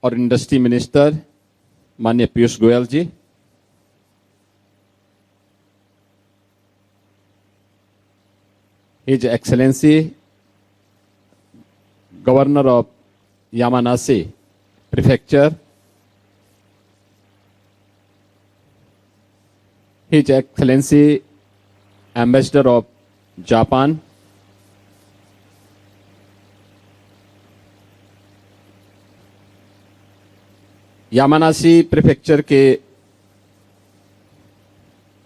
और industry minister माननीय Piyush Goyal ji, his excellency governor of Yamanashi prefecture, his excellency ambassador of Japan, Yamanashi prefecture के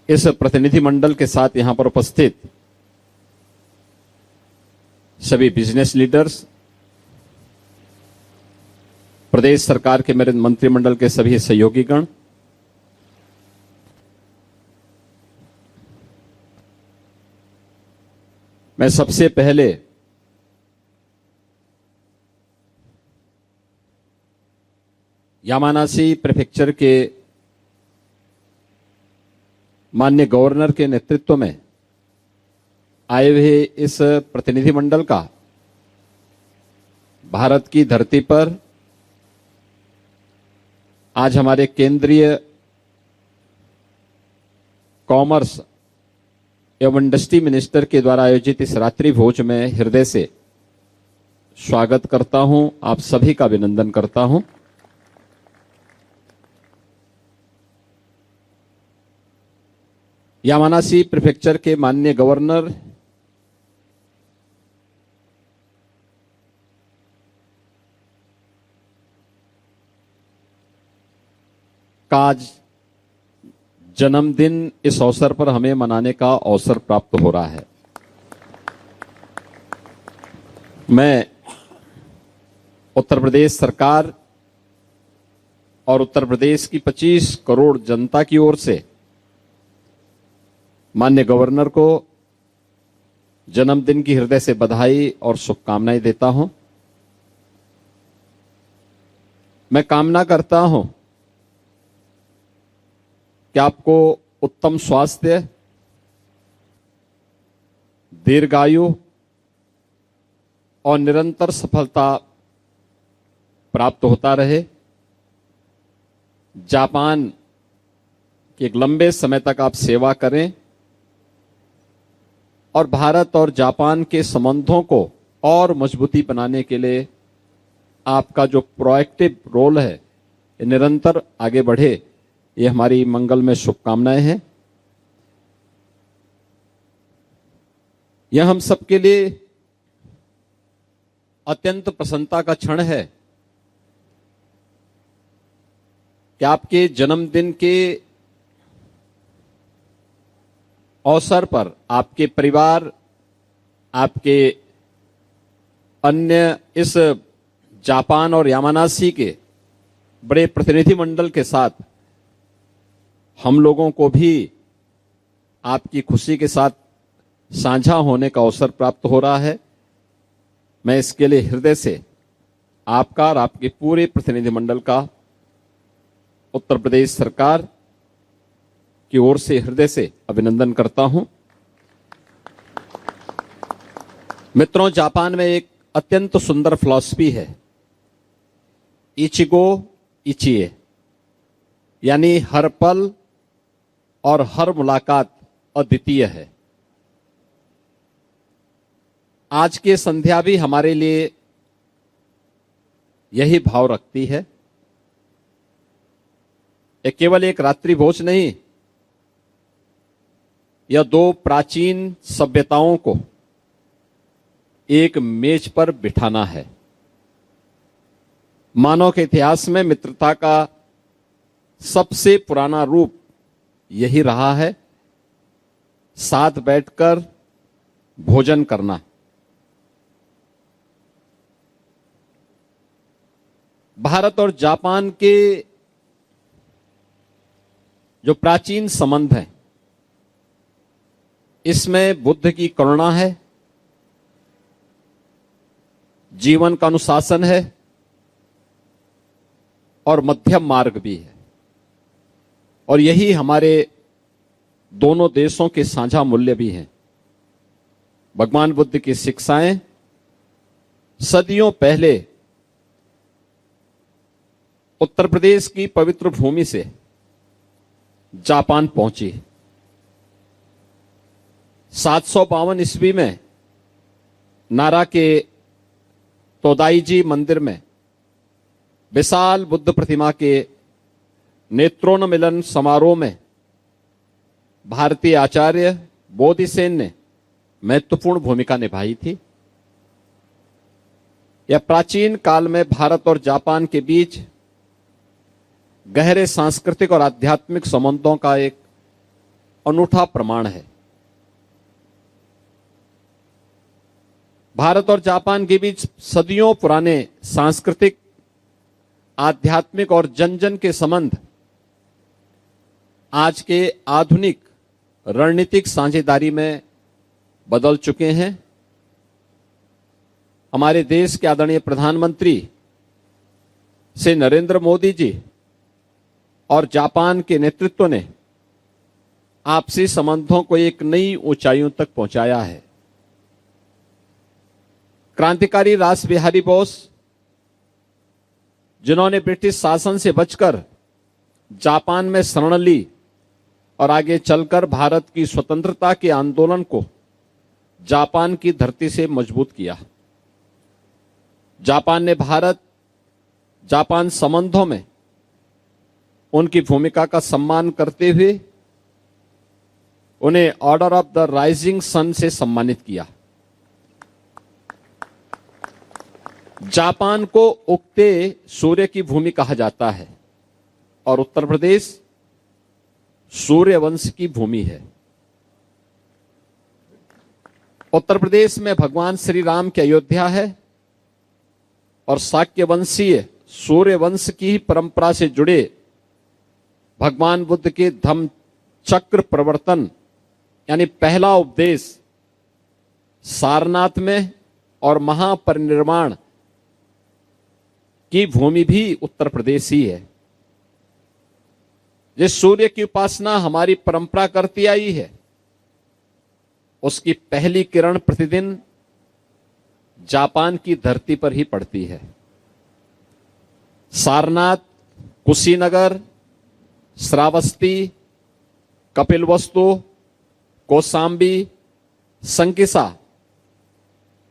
इस प्रतिनिधिमंडल के साथ यहां पर उपस्थित सभी बिजनेस लीडर्स, प्रदेश सरकार के मेरे मंत्रिमंडल के सभी सहयोगीगण, मैं सबसे पहले यामानासी प्रीफेक्चर के माननीय गवर्नर के नेतृत्व में आए हुए इस प्रतिनिधिमंडल का भारत की धरती पर आज हमारे केंद्रीय कॉमर्स एवं इंडस्ट्री मिनिस्टर के द्वारा आयोजित इस रात्रि भोज में हृदय से स्वागत करता हूं, आप सभी का अभिनंदन करता हूं। यामानासी प्रीफेक्चर के माननीय गवर्नर का आज जन्मदिन इस अवसर पर हमें मनाने का अवसर प्राप्त हो रहा है। मैं उत्तर प्रदेश सरकार और उत्तर प्रदेश की 25 करोड़ जनता की ओर से माननीय गवर्नर को जन्मदिन की हृदय से बधाई और शुभकामनाएं देता हूं। मैं कामना करता हूं कि आपको उत्तम स्वास्थ्य, दीर्घायु और निरंतर सफलता प्राप्त होता रहे। जापान की एक लंबे समय तक आप सेवा करें और भारत और जापान के संबंधों को और मजबूती बनाने के लिए आपका जो प्रोएक्टिव रोल है ये निरंतर आगे बढ़े, ये हमारी मंगल में शुभकामनाएं हैं। यह हम सबके लिए अत्यंत प्रसन्नता का क्षण है कि आपके जन्मदिन के अवसर पर आपके परिवार, आपके अन्य इस जापान और यामानासी के बड़े प्रतिनिधिमंडल के साथ हम लोगों को भी आपकी खुशी के साथ साझा होने का अवसर प्राप्त हो रहा है। मैं इसके लिए हृदय से आपका और आपके पूरे प्रतिनिधिमंडल का उत्तर प्रदेश सरकार की ओर से हृदय से अभिनंदन करता हूं। मित्रों, जापान में एक अत्यंत सुंदर फिलॉसफी है, इचिगो इचिए, यानी हर पल और हर मुलाकात अद्वितीय है। आज की संध्या भी हमारे लिए यही भाव रखती है। यह केवल एक रात्रि भोज नहीं, यह दो प्राचीन सभ्यताओं को एक मेज पर बिठाना है। मानव के इतिहास में मित्रता का सबसे पुराना रूप यही रहा है, साथ बैठकर भोजन करना। भारत और जापान के जो प्राचीन संबंध हैं, इसमें बुद्ध की करुणा है, जीवन का अनुशासन है और मध्यम मार्ग भी है। और यही हमारे दोनों देशों के साझा मूल्य भी हैं। भगवान बुद्ध की शिक्षाएं सदियों पहले उत्तर प्रदेश की पवित्र भूमि से जापान पहुंची। 752 ईस्वी में नारा के तोदाईजी मंदिर में विशाल बुद्ध प्रतिमा के नेत्रोन्मिलन समारोह में भारतीय आचार्य बोधिसेन ने महत्वपूर्ण भूमिका निभाई थी। यह प्राचीन काल में भारत और जापान के बीच गहरे सांस्कृतिक और आध्यात्मिक संबंधों का एक अनूठा प्रमाण है। भारत और जापान के बीच सदियों पुराने सांस्कृतिक, आध्यात्मिक और जन जन के संबंध आज के आधुनिक रणनीतिक साझेदारी में बदल चुके हैं। हमारे देश के आदरणीय प्रधानमंत्री श्री नरेंद्र मोदी जी और जापान के नेतृत्व ने आपसी संबंधों को एक नई ऊंचाइयों तक पहुंचाया है। क्रांतिकारी रास बिहारी बोस, जिन्होंने ब्रिटिश शासन से बचकर जापान में शरण ली और आगे चलकर भारत की स्वतंत्रता के आंदोलन को जापान की धरती से मजबूत किया। जापान ने भारत जापान संबंधों में उनकी भूमिका का सम्मान करते हुए उन्हें Order of the Rising Sun से सम्मानित किया। जापान को उगते सूर्य की भूमि कहा जाता है और उत्तर प्रदेश सूर्य वंश की भूमि है। उत्तर प्रदेश में भगवान श्री राम की अयोध्या है और शाक्य वंशीय सूर्य वंश की ही परंपरा से जुड़े भगवान बुद्ध के धम्म चक्र प्रवर्तन यानी पहला उपदेश सारनाथ में और महापरिनिर्वाण की भूमि भी उत्तर प्रदेश ही है। जिस सूर्य की उपासना हमारी परंपरा करती आई है, उसकी पहली किरण प्रतिदिन जापान की धरती पर ही पड़ती है। सारनाथ, कुशीनगर, श्रावस्ती, कपिलवस्तु, कौशाम्बी, संकिसा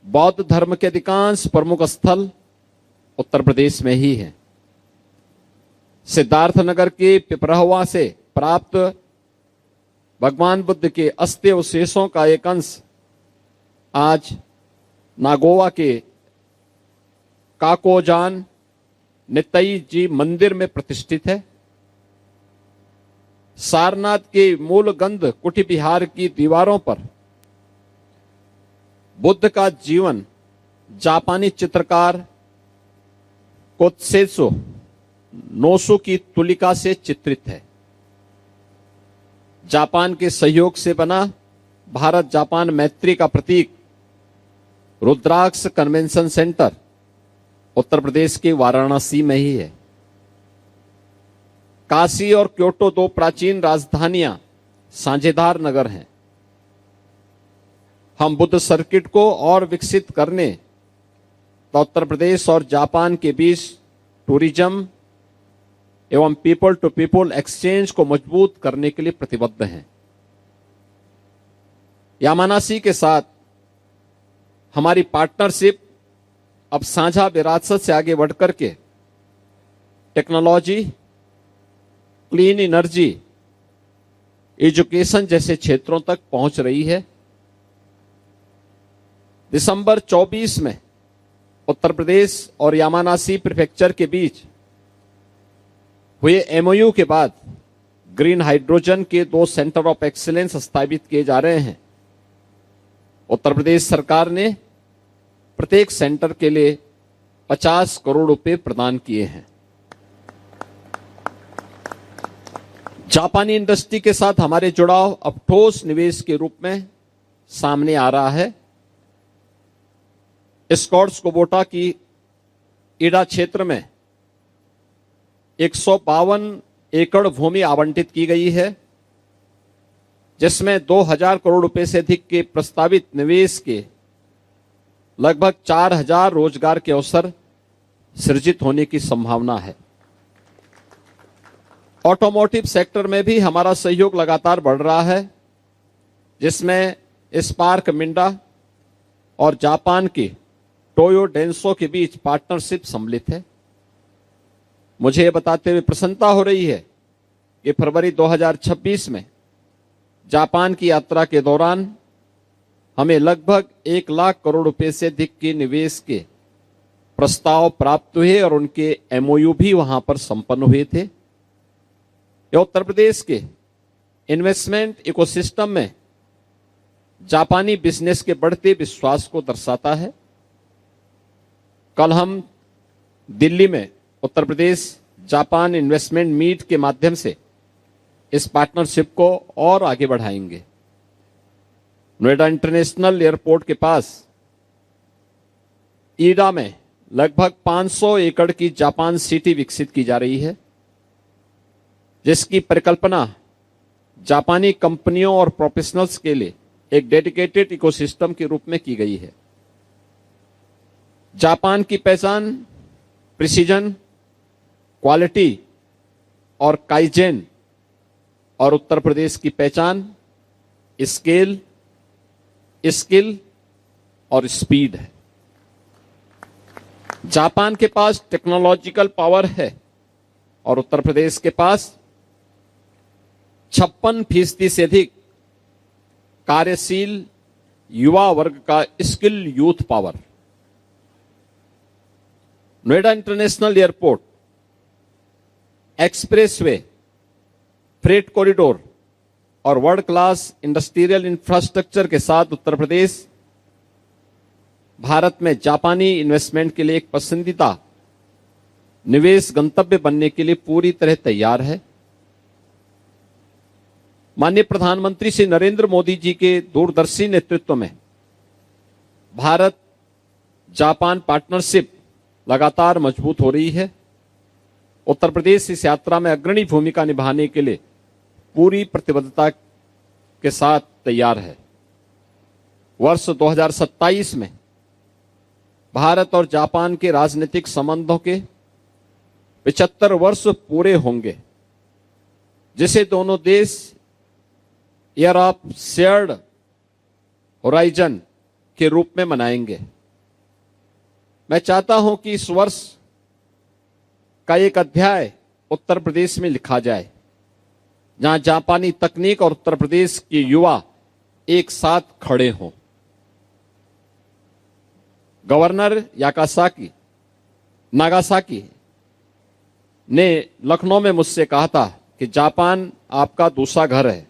बौद्ध धर्म के अधिकांश प्रमुख स्थल उत्तर प्रदेश में ही है। सिद्धार्थनगर के पिपरहवा से प्राप्त भगवान बुद्ध के अस्थि अवशेषों का एक अंश आज नागोवा के काकोजान नित्तई जी मंदिर में प्रतिष्ठित है। सारनाथ के मूल गंध कुटी विहार की दीवारों पर बुद्ध का जीवन जापानी चित्रकार कोत्सेत्सु नोसु की तुलिका से चित्रित है। जापान के सहयोग से बना भारत जापान मैत्री का प्रतीक रुद्राक्ष कन्वेंशन सेंटर उत्तर प्रदेश के वाराणसी में ही है। काशी और क्योटो दो प्राचीन राजधानियां साझेदार नगर हैं। हम बुद्ध सर्किट को और विकसित करने तो उत्तर प्रदेश और जापान के बीच टूरिज्म एवं पीपल टू पीपल एक्सचेंज को मजबूत करने के लिए प्रतिबद्ध हैं। यामानासी के साथ हमारी पार्टनरशिप अब साझा विरासत से आगे बढ़कर के टेक्नोलॉजी, क्लीन एनर्जी, एजुकेशन जैसे क्षेत्रों तक पहुंच रही है। दिसंबर 24 में उत्तर प्रदेश और यामानासी प्रीफेक्चर के बीच हुए एमओयू के बाद ग्रीन हाइड्रोजन के 2 सेंटर ऑफ एक्सीलेंस स्थापित किए जा रहे हैं। उत्तर प्रदेश सरकार ने प्रत्येक सेंटर के लिए 50 करोड़ रुपए प्रदान किए हैं। जापानी इंडस्ट्री के साथ हमारे जुड़ाव अब ठोस निवेश के रूप में सामने आ रहा है। स्कॉट्स कोबोटा की ईडा क्षेत्र में 152 एकड़ भूमि आवंटित की गई है, जिसमें 2000 करोड़ रुपए से अधिक के प्रस्तावित निवेश के लगभग 4000 रोजगार के अवसर सृजित होने की संभावना है। ऑटोमोटिव सेक्टर में भी हमारा सहयोग लगातार बढ़ रहा है, जिसमें स्पार्क मिंडा और जापान की टोयो डेंसो के बीच पार्टनरशिप सम्मिलित है। मुझे यह बताते हुए प्रसन्नता हो रही है कि फरवरी 2026 में जापान की यात्रा के दौरान हमें लगभग 1 लाख करोड़ रुपए से अधिक के निवेश के प्रस्ताव प्राप्त हुए और उनके एमओयू भी वहां पर संपन्न हुए थे। यह उत्तर प्रदेश के इन्वेस्टमेंट इकोसिस्टम में जापानी बिजनेस के बढ़ते विश्वास को दर्शाता है। कल हम दिल्ली में Uttar Pradesh Japan investment meet के माध्यम से इस पार्टनरशिप को और आगे बढ़ाएंगे। नोएडा इंटरनेशनल एयरपोर्ट के पास ईडा में लगभग 500 एकड़ की जापान सिटी विकसित की जा रही है, जिसकी परिकल्पना जापानी कंपनियों और प्रोफेशनल्स के लिए एक डेडिकेटेड इकोसिस्टम के रूप में की गई है। जापान की पहचान प्रिसीजन, क्वालिटी और काइजेन और उत्तर प्रदेश की पहचान स्केल, स्किल और स्पीड है। जापान के पास टेक्नोलॉजिकल पावर है और उत्तर प्रदेश के पास 56% से अधिक कार्यशील युवा वर्ग का skill youth power. Noida international airport, expressway, freight corridor और वर्ल्ड क्लास इंडस्ट्रियल इंफ्रास्ट्रक्चर के साथ उत्तर प्रदेश भारत में जापानी इन्वेस्टमेंट के लिए एक पसंदीदा निवेश गंतव्य बनने के लिए पूरी तरह तैयार है। माननीय प्रधानमंत्री श्री नरेंद्र मोदी जी के दूरदर्शी नेतृत्व में भारत जापान पार्टनरशिप लगातार मजबूत हो रही है। उत्तर प्रदेश इस यात्रा में अग्रणी भूमिका निभाने के लिए पूरी प्रतिबद्धता के साथ तैयार है। वर्ष 2027 में भारत और जापान के राजनीतिक संबंधों के 75 वर्ष पूरे होंगे, जिसे दोनों देश ईयर ऑफ शेयर्ड होराइजन के रूप में मनाएंगे। मैं चाहता हूं कि इस वर्ष का एक अध्याय उत्तर प्रदेश में लिखा जाए, जहां जापानी तकनीक और उत्तर प्रदेश के युवा एक साथ खड़े हों। गवर्नर नागासाकी ने लखनऊ में मुझसे कहा था कि जापान आपका दूसरा घर है।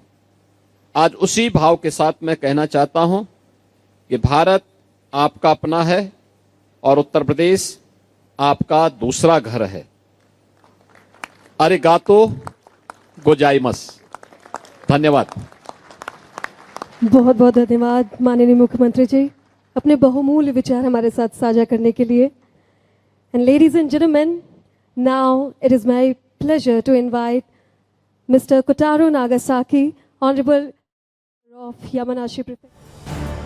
आज उसी भाव के साथ मैं कहना चाहता हूं कि भारत आपका अपना है और उत्तर प्रदेश आपका दूसरा घर है। अरिगातो गोजाइमस। धन्यवाद। बहुत बहुत धन्यवाद माननीय मुख्यमंत्री जी, अपने बहुमूल्य विचार हमारे साथ साझा करने के लिए। And ladies and gentleman, now it is my pleasure to invite mister Kotaro Nagasaki, honourable of Yamanashi prefecture.